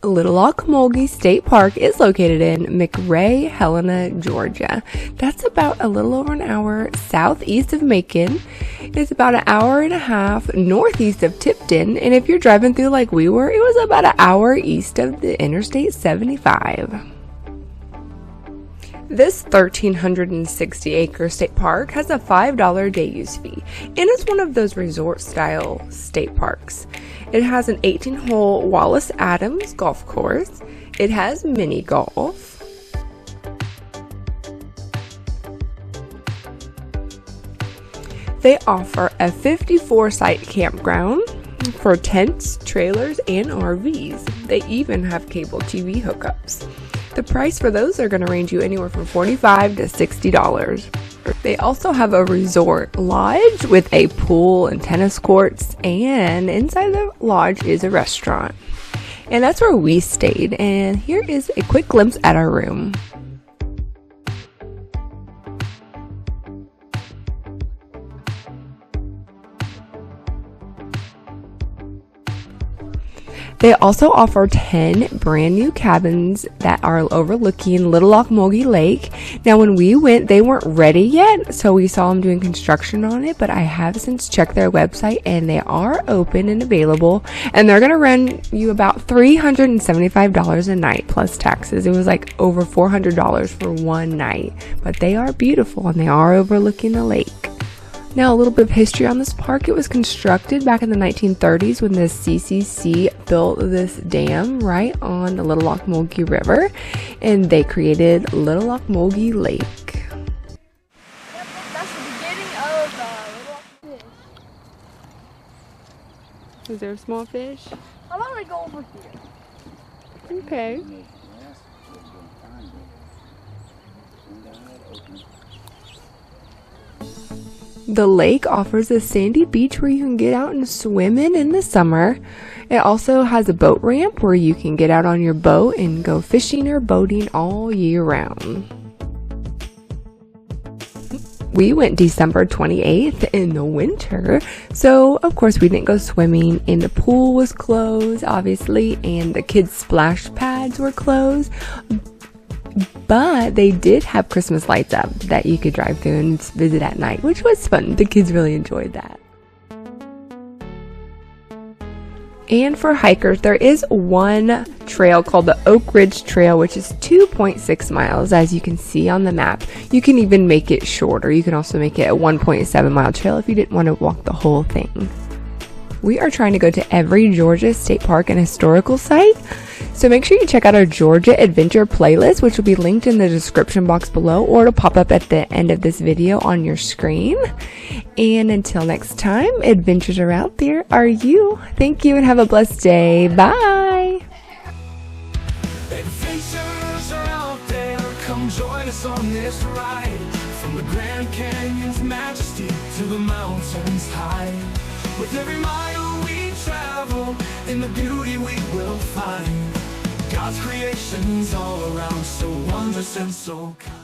Little Ocmulgee State Park is located in McRae-Helena, Georgia. That's about a little over an hour southeast of Macon. It's about an hour and a half northeast of Tipton, and if you're driving through like we were, it was about an hour east of the Interstate 75. This 1,360-acre state park has a $5 day use fee, and it's one of those resort-style state parks. It has an 18-hole Wallace Adams Golf Course. It has mini golf. They offer a 54-site campground for tents, trailers, and RVs. They even have cable TV hookups. The price for those are going to range you anywhere from $45 to $60. They also have a resort lodge with a pool and tennis courts, and inside the lodge is a restaurant. And that's where we stayed, and here is a quick glimpse at our room. They also offer 10 brand new cabins that are overlooking Little Ocmulgee Lake. Now, when we went, they weren't ready yet, so we saw them doing construction on it, but I have since checked their website and they are open and available, and they're going to run you about $375 a night plus taxes. It was like over $400 for one night, but they are beautiful and they are overlooking the lake. Now, a little bit of history on this park. It was constructed back in the 1930s when the CCC built this dam right on the Little Ocmulgee River, and they created Little Ocmulgee Lake. Yep, that's the beginning of Little Ocmulgee. Is there a small fish? How about we go over here? Okay. The lake offers a sandy beach where you can get out and swim in the summer. It also has a boat ramp where you can get out on your boat and go fishing or boating all year round. We went December 28th in the winter, so of course we didn't go swimming, and the pool was closed, obviously, and the kids' splash pads were closed. But they did have Christmas lights up that you could drive through and visit at night, which was fun. The kids really enjoyed that. And for hikers, there is one trail called the Oak Ridge Trail, which is 2.6 miles, as you can see on the map. You can even make it shorter. You can also make it a 1.7 mile trail if you didn't want to walk the whole thing. We are trying to go to every Georgia state park and historical site, so make sure you check out our Georgia Adventure playlist, which will be linked in the description box below, or it'll pop up at the end of this video on your screen. And until next time, adventures are out there. Are you? Thank you and have a blessed day. Bye. Adventures are out there. Come join us on this ride. From the Grand Canyon's majesty to the mountains high. With every mile we travel, in the beauty we will find. God's creations all around, so wondrous and so kind.